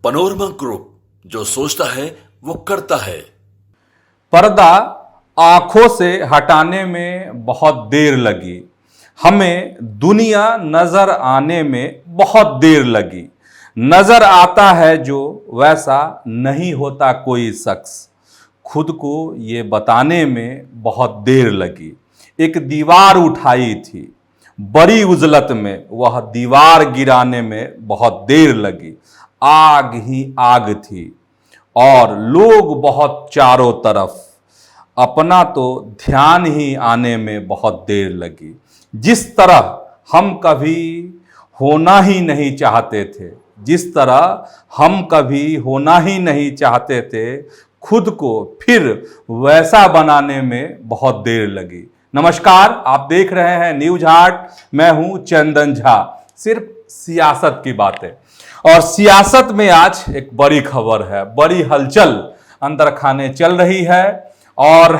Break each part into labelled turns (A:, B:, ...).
A: Panorama group, जो सोचता है वो करता है।
B: पर्दा आंखों से हटाने में बहुत देर लगी, हमें दुनिया नजर आने में बहुत देर लगी। नजर आता है जो वैसा नहीं होता कोई शख्स, खुद को ये बताने में बहुत देर लगी। एक दीवार उठाई थी, बड़ी उजलत में वह दीवार गिराने में बहुत देर लगी। आग ही आग थी और लोग बहुत चारों तरफ, अपना तो ध्यान ही आने में बहुत देर लगी। जिस तरह हम कभी होना ही नहीं चाहते थे, जिस तरह हम कभी होना ही नहीं चाहते थे, खुद को फिर वैसा बनाने में बहुत देर लगी। नमस्कार, आप देख रहे हैं न्यूज हाट। मैं हूं चंदन झा। सिर्फ सियासत की बातें, और सियासत में आज एक बड़ी खबर है, बड़ी हलचल अंदर खाने चल रही है। और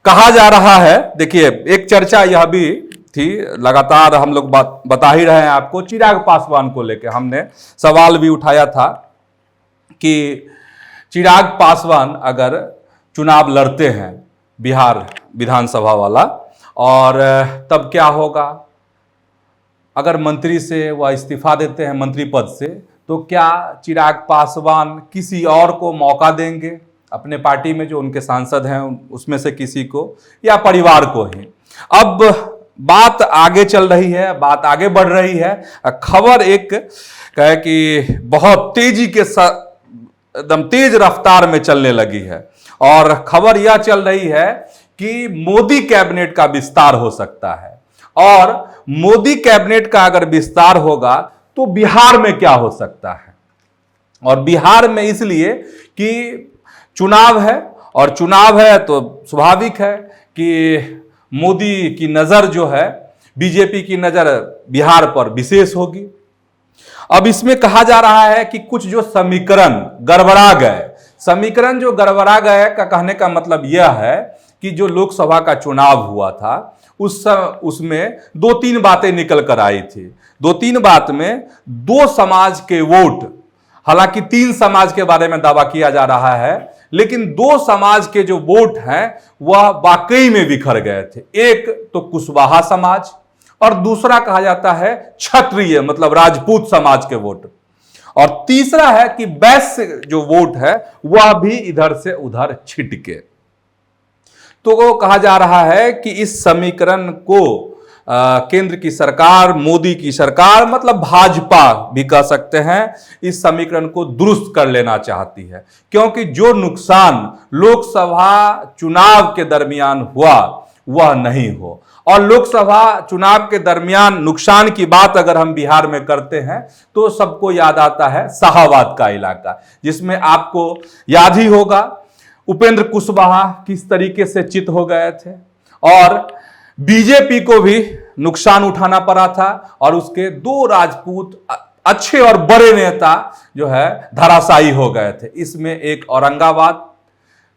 B: कहा जा रहा है, देखिए एक चर्चा यह भी थी, लगातार हम लोग बता ही रहे हैं आपको, चिराग पासवान को लेकर हमने सवाल भी उठाया था कि चिराग पासवान अगर चुनाव लड़ते हैं बिहार विधानसभा वाला, और तब क्या होगा। अगर मंत्री से वह इस्तीफा देते हैं मंत्री पद से, तो क्या चिराग पासवान किसी और को मौका देंगे अपने पार्टी में, जो उनके सांसद हैं उसमें से किसी को, या परिवार को ही। अब बात आगे चल रही है, बात आगे बढ़ रही है। खबर एक कहे कि बहुत तेजी के एकदम तेज रफ्तार में चलने लगी है, और खबर यह चल रही है कि मोदी कैबिनेट का विस्तार हो सकता है। और मोदी कैबिनेट का अगर विस्तार होगा तो बिहार में क्या हो सकता है। और बिहार में इसलिए कि चुनाव है, और चुनाव है तो स्वाभाविक है कि मोदी की नजर जो है, बीजेपी की नजर बिहार पर विशेष होगी। अब इसमें कहा जा रहा है कि कुछ जो समीकरण गड़बड़ा गए, समीकरण जो गड़बड़ा गए का कहने का मतलब यह है कि जो लोकसभा का चुनाव हुआ था उसमें दो तीन बातें निकल कर आई थी। दो तीन बात में दो समाज के वोट, हालांकि तीन समाज के बारे में दावा किया जा रहा है, लेकिन दो समाज के जो वोट हैं वह वाकई में बिखर गए थे। एक तो कुशवाहा समाज, और दूसरा कहा जाता है क्षत्रिय मतलब राजपूत समाज के वोट, और तीसरा है कि वैश्य जो वोट है वह भी इधर से उधर छिटके। तो वो कहा जा रहा है कि इस समीकरण को केंद्र की सरकार, मोदी की सरकार मतलब भाजपा भी कह सकते हैं, इस समीकरण को दुरुस्त कर लेना चाहती है। क्योंकि जो नुकसान लोकसभा चुनाव के दरमियान हुआ वह नहीं हो। और लोकसभा चुनाव के दरमियान नुकसान की बात अगर हम बिहार में करते हैं तो सबको याद आता है शाहाबाद का इलाका, जिसमें आपको याद ही होगा उपेंद्र कुशवाहा किस तरीके से चित हो गए थे, और बीजेपी को भी नुकसान उठाना पड़ा था, और उसके दो राजपूत अच्छे और बड़े नेता जो है धराशायी हो गए थे। इसमें एक औरंगाबाद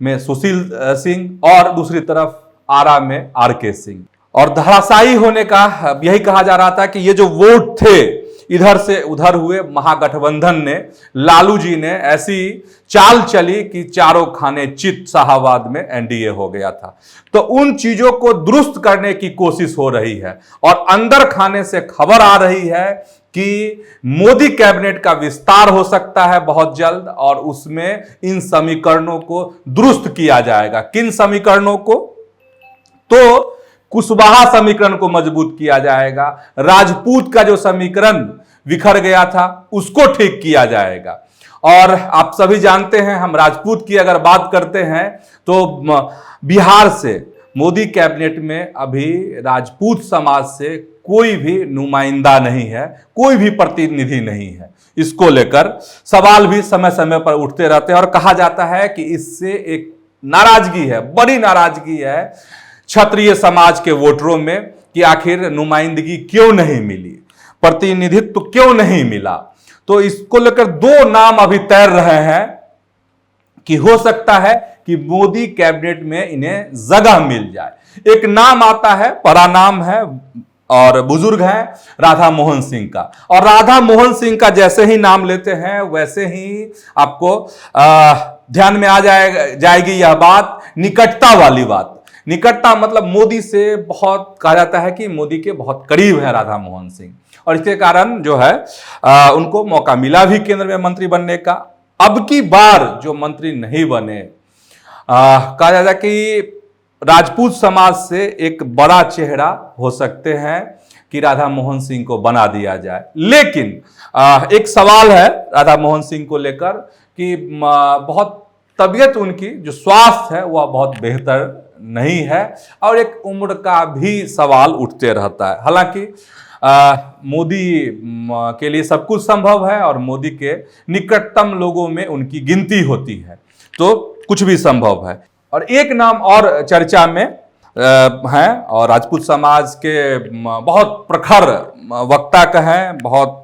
B: में सुशील सिंह और दूसरी तरफ आरा में आरके सिंह। और धराशायी होने का यही कहा जा रहा था कि ये जो वोट थे इधर से उधर हुए, महागठबंधन ने, लालू जी ने ऐसी चाल चली कि चारों खाने चित शाहाबाद में एनडीए हो गया था। तो उन चीजों को दुरुस्त करने की कोशिश हो रही है, और अंदर खाने से खबर आ रही है कि मोदी कैबिनेट का विस्तार हो सकता है बहुत जल्द, और उसमें इन समीकरणों को दुरुस्त किया जाएगा। किन समीकरणों को? तो कुशवाहा समीकरण को मजबूत किया जाएगा, राजपूत का जो समीकरण बिखर गया था उसको ठीक किया जाएगा। और आप सभी जानते हैं, हम राजपूत की अगर बात करते हैं तो बिहार से मोदी कैबिनेट में अभी राजपूत समाज से कोई भी नुमाइंदा नहीं है, कोई भी प्रतिनिधि नहीं है। इसको लेकर सवाल भी समय समय पर उठते रहते हैं, और कहा जाता है कि इससे एक नाराजगी है, बड़ी नाराजगी है क्षत्रिय समाज के वोटरों में, कि आखिर नुमाइंदगी क्यों नहीं मिली, प्रतिनिधित्व क्यों नहीं मिला। तो इसको लेकर दो नाम अभी तैर रहे हैं कि हो सकता है कि मोदी कैबिनेट में इन्हें जगह मिल जाए। एक नाम आता है, बड़ा नाम है और बुजुर्ग हैं राधा मोहन सिंह का। और राधा मोहन सिंह का जैसे ही नाम लेते हैं वैसे ही आपको ध्यान में आ जाएगी यह बात, निकटता वाली बात। निकटता मतलब मोदी से बहुत, कहा जाता है कि मोदी के बहुत करीब है राधा मोहन सिंह, और इसके कारण जो है उनको मौका मिला भी केंद्र में मंत्री बनने का। अब की बार जो मंत्री नहीं बने, कहा जाता है कि राजपूत समाज से एक बड़ा चेहरा हो सकते हैं कि राधा मोहन सिंह को बना दिया जाए। लेकिन एक सवाल है राधा मोहन सिंह को लेकर कि बहुत तबीयत उनकी जो स्वास्थ्य है वह बहुत बेहतर नहीं है, और एक उम्र का भी सवाल उठते रहता है। हालांकि मोदी के लिए सब कुछ संभव है और मोदी के निकटतम लोगों में उनकी गिनती होती है, तो कुछ भी संभव है। और एक नाम और चर्चा में हैं और राजपूत समाज के बहुत प्रखर वक्ता कहें, बहुत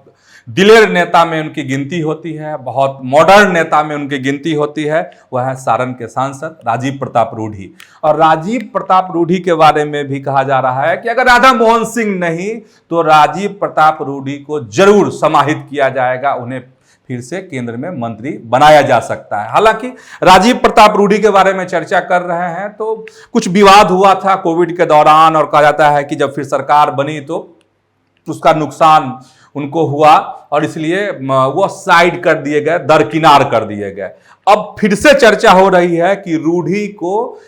B: दिलेर नेता में उनकी गिनती होती है, बहुत मॉडर्न नेता में उनकी गिनती होती है, वह है सारण के सांसद राजीव प्रताप रूढ़ी। और राजीव प्रताप रूढ़ी के बारे में भी कहा जा रहा है कि अगर राधा मोहन सिंह नहीं तो राजीव प्रताप रूढ़ी को जरूर समाहित किया जाएगा, उन्हें फिर से केंद्र में मंत्री बनाया जा सकता है। हालांकि राजीव प्रताप रूढ़ी के बारे में चर्चा कर रहे हैं तो कुछ विवाद हुआ था कोविड के दौरान, और कहा जाता है कि जब फिर सरकार बनी तो उसका नुकसान उनको हुआ और इसलिए वो साइड कर दिए गए, दरकिनार कर दिए गए। अब फिर से चर्चा हो रही है कि रूढ़ी को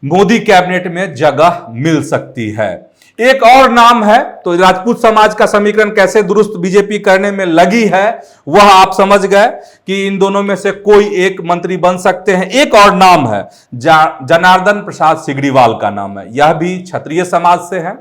B: मोदी कैबिनेट में जगह मिल सकती है। एक और नाम है, तो राजपूत समाज का समीकरण कैसे दुरुस्त बीजेपी करने में लगी है वह आप समझ गए कि इन दोनों में से कोई एक मंत्री बन सकते हैं। एक और नाम है, जनार्दन प्रसाद सिगरीवाल का नाम है, यह भी क्षत्रिय समाज से है,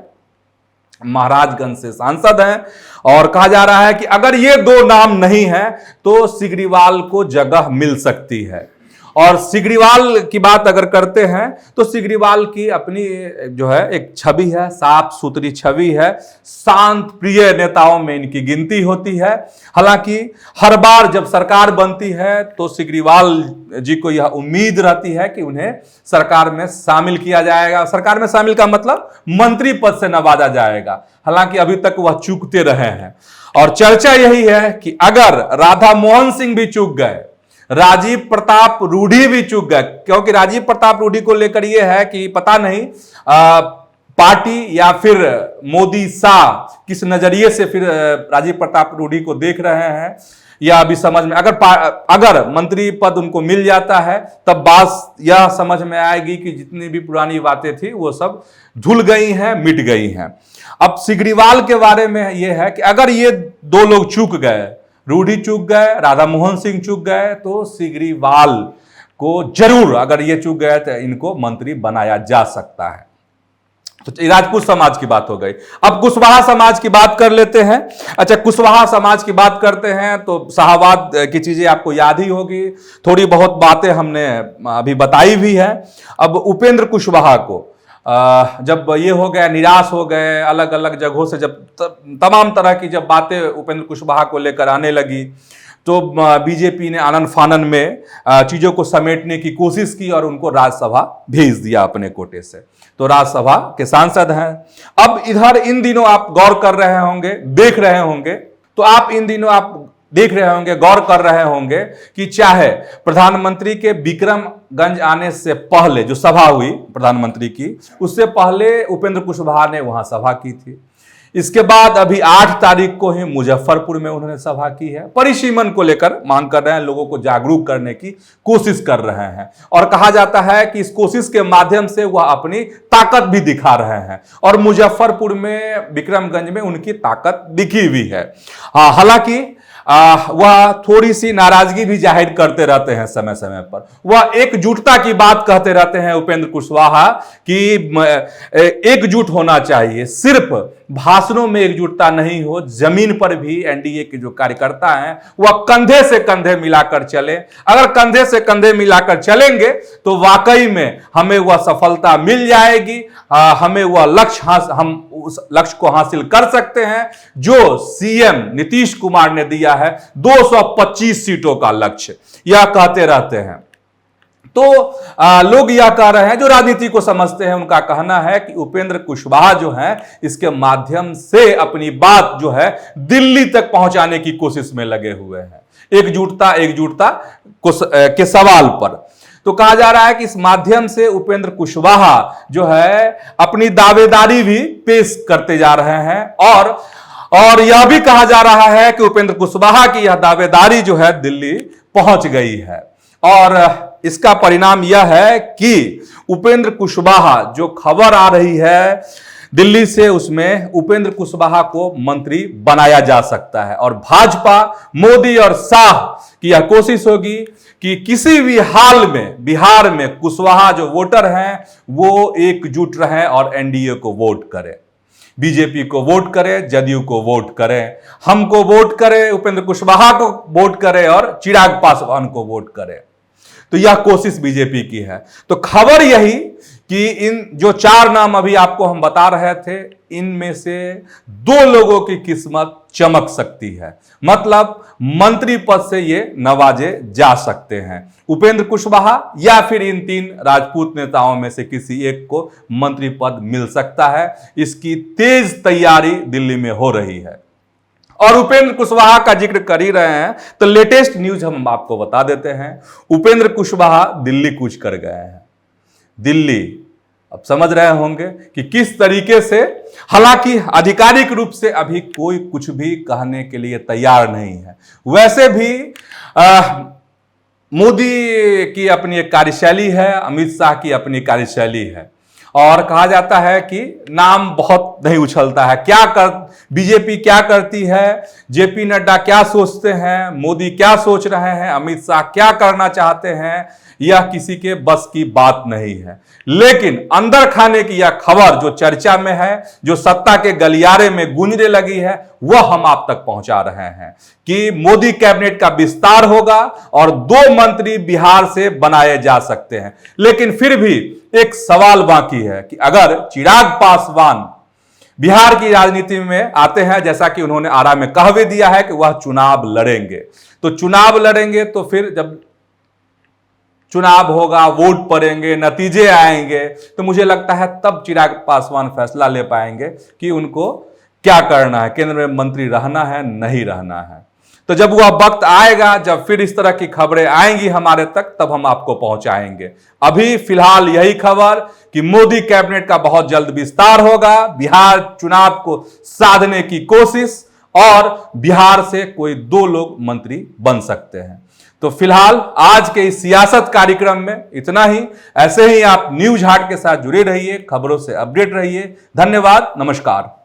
B: महाराजगंज से सांसद हैं, और कहा जा रहा है कि अगर ये दो नाम नहीं है तो सिगरीवाल को जगह मिल सकती है। और सिगरीवाल की बात अगर करते हैं तो सिगरीवाल की अपनी जो है एक छवि है, साफ सुथरी छवि है, शांत प्रिय नेताओं में इनकी गिनती होती है। हालांकि हर बार जब सरकार बनती है तो सिगरीवाल जी को यह उम्मीद रहती है कि उन्हें सरकार में शामिल किया जाएगा। सरकार में शामिल का मतलब मंत्री पद से नवाजा जाएगा, हालांकि अभी तक वह चूकते रहे हैं। और चर्चा यही है कि अगर राधा मोहन सिंह भी चूक गए, राजीव प्रताप रूढ़ी भी चूक गए, क्योंकि राजीव प्रताप रूढ़ी को लेकर यह है कि पता नहीं पार्टी या फिर मोदी शाह किस नजरिए से फिर राजीव प्रताप रूढ़ी को देख रहे हैं, या अभी समझ में अगर मंत्री पद उनको मिल जाता है तब बात यह समझ में आएगी कि जितनी भी पुरानी बातें थी वो सब धुल गई हैं, मिट गई हैं। अब सिगरीवाल के बारे में यह है कि अगर ये दो लोग चूक गए, रूढ़ी चूक गए, राधा मोहन सिंह चूक गए, तो सिगरीवाल को जरूर, अगर ये चूक गए तो इनको मंत्री बनाया जा सकता है। तो राजपूत समाज की बात हो गई। अब कुशवाहा समाज की बात कर लेते हैं। अच्छा, कुशवाहा समाज की बात करते हैं तो शाहबाद की चीजें आपको याद ही होगी, थोड़ी बहुत बातें हमने अभी बताई भी है। अब उपेंद्र कुशवाहा को जब ये हो गया, निराश हो गए, अलग अलग जगहों से जब तमाम तरह की जब बातें उपेंद्र कुशवाहा को लेकर आने लगी तो बीजेपी ने आनन फानन में चीजों को समेटने की कोशिश की और उनको राज्यसभा भेज दिया अपने कोटे से, तो राज्यसभा के सांसद हैं। अब इधर इन दिनों आप गौर कर रहे होंगे, देख रहे होंगे, तो आप इन दिनों आप देख रहे होंगे, गौर कर रहे होंगे कि चाहे प्रधानमंत्री के विक्रमगंज आने से पहले जो सभा हुई प्रधानमंत्री की, उससे पहले उपेंद्र कुशवाहा ने वहां सभा की थी। इसके बाद अभी 8 तारीख को ही मुजफ्फरपुर में उन्होंने सभा की है। परिसीमन को लेकर मांग कर रहे हैं, लोगों को जागरूक करने की कोशिश कर रहे हैं, और कहा जाता है कि इस कोशिश के माध्यम से वह अपनी ताकत भी दिखा रहे हैं, और मुजफ्फरपुर में, विक्रमगंज में उनकी ताकत दिखी हुई है। हालांकि वह थोड़ी सी नाराजगी भी जाहिर करते रहते हैं समय समय पर। वह एकजुटता की बात कहते रहते हैं उपेंद्र कुशवाहा कि एकजुट होना चाहिए, सिर्फ भाषणों में एकजुटता नहीं हो, जमीन पर भी एनडीए के जो कार्यकर्ता हैं वह कंधे से कंधे मिलाकर चले। अगर कंधे से कंधे मिलाकर चलेंगे तो वाकई में हमें वह सफलता मिल जाएगी, हमें वह हम उस लक्ष्य को हासिल कर सकते हैं जो सीएम नीतीश कुमार ने दिया है, 225 सीटों का लक्ष्य, यह कहते रहते हैं। तो लोग यह कह रहे हैं, जो राजनीति को समझते हैं, उनका कहना है कि उपेंद्र कुशवाहा जो है इसके माध्यम से अपनी बात जो है दिल्ली तक पहुंचाने की कोशिश में लगे हुए हैं, एकजुटता के सवाल पर। तो कहा जा रहा है कि इस माध्यम से उपेंद्र कुशवाहा जो है अपनी दावेदारी भी पेश करते जा रहे हैं और यह भी कहा जा रहा है कि उपेंद्र कुशवाहा की यह दावेदारी जो है दिल्ली पहुंच गई है। और इसका परिणाम यह है कि उपेंद्र कुशवाहा, जो खबर आ रही है दिल्ली से, उसमें उपेंद्र कुशवाहा को मंत्री बनाया जा सकता है। और भाजपा, मोदी और शाह की यह कोशिश होगी कि किसी भी हाल में बिहार में कुशवाहा जो वोटर हैं वो एकजुट रहें और एनडीए को वोट करें, बीजेपी को वोट करें, जदयू को वोट करें, हमको वोट करें, उपेंद्र कुशवाहा को वोट करें और चिराग पासवान को वोट करें। तो यह कोशिश बीजेपी की है। तो खबर यही कि इन जो 4 नाम अभी आपको हम बता रहे थे, इनमें से 2 लोगों की किस्मत चमक सकती है, मतलब मंत्री पद से ये नवाजे जा सकते हैं, उपेंद्र कुशवाहा या फिर इन 3 राजपूत नेताओं में से किसी एक को मंत्री पद मिल सकता है। इसकी तेज तैयारी दिल्ली में हो रही है। और उपेंद्र कुशवाहा का जिक्र कर ही रहे हैं तो लेटेस्ट न्यूज हम आपको बता देते हैं। उपेंद्र कुशवाहा दिल्ली कूच कर गए हैं। दिल्ली, अब समझ रहे होंगे कि किस तरीके से, हालांकि आधिकारिक रूप से अभी कोई कुछ भी कहने के लिए तैयार नहीं है। वैसे भी मोदी की अपनी एक कार्यशैली है, अमित शाह की अपनी कार्यशैली है, और कहा जाता है कि नाम बहुत नहीं उछलता है। बीजेपी क्या करती है, जेपी नड्डा क्या सोचते हैं, मोदी क्या सोच रहे हैं, अमित शाह क्या करना चाहते हैं, यह किसी के बस की बात नहीं है। लेकिन अंदर खाने की यह खबर जो चर्चा में है, जो सत्ता के गलियारे में गूंजने लगी है, वह हम आप तक पहुंचा रहे हैं कि मोदी कैबिनेट का विस्तार होगा और 2 मंत्री बिहार से बनाए जा सकते हैं। लेकिन फिर भी एक सवाल बाकी है कि अगर चिराग पासवान बिहार की राजनीति में आते हैं, जैसा कि उन्होंने आरा में कह भी दिया है कि वह चुनाव लड़ेंगे, तो चुनाव लड़ेंगे तो फिर जब चुनाव होगा, वोट पड़ेंगे, नतीजे आएंगे, तो मुझे लगता है तब चिराग पासवान फैसला ले पाएंगे कि उनको क्या करना है, केंद्र में मंत्री रहना है, नहीं रहना है। तो जब वह वक्त आएगा, जब फिर इस तरह की खबरें आएंगी हमारे तक, तब हम आपको पहुंचाएंगे। अभी फिलहाल यही खबर कि मोदी कैबिनेट का बहुत जल्द विस्तार होगा, बिहार चुनाव को साधने की कोशिश, और बिहार से कोई 2 लोग मंत्री बन सकते हैं। तो फिलहाल आज के इस सियासत कार्यक्रम में इतना ही। ऐसे ही आप न्यूज हाट के साथ जुड़े रहिए, खबरों से अपडेट रहिए। धन्यवाद, नमस्कार।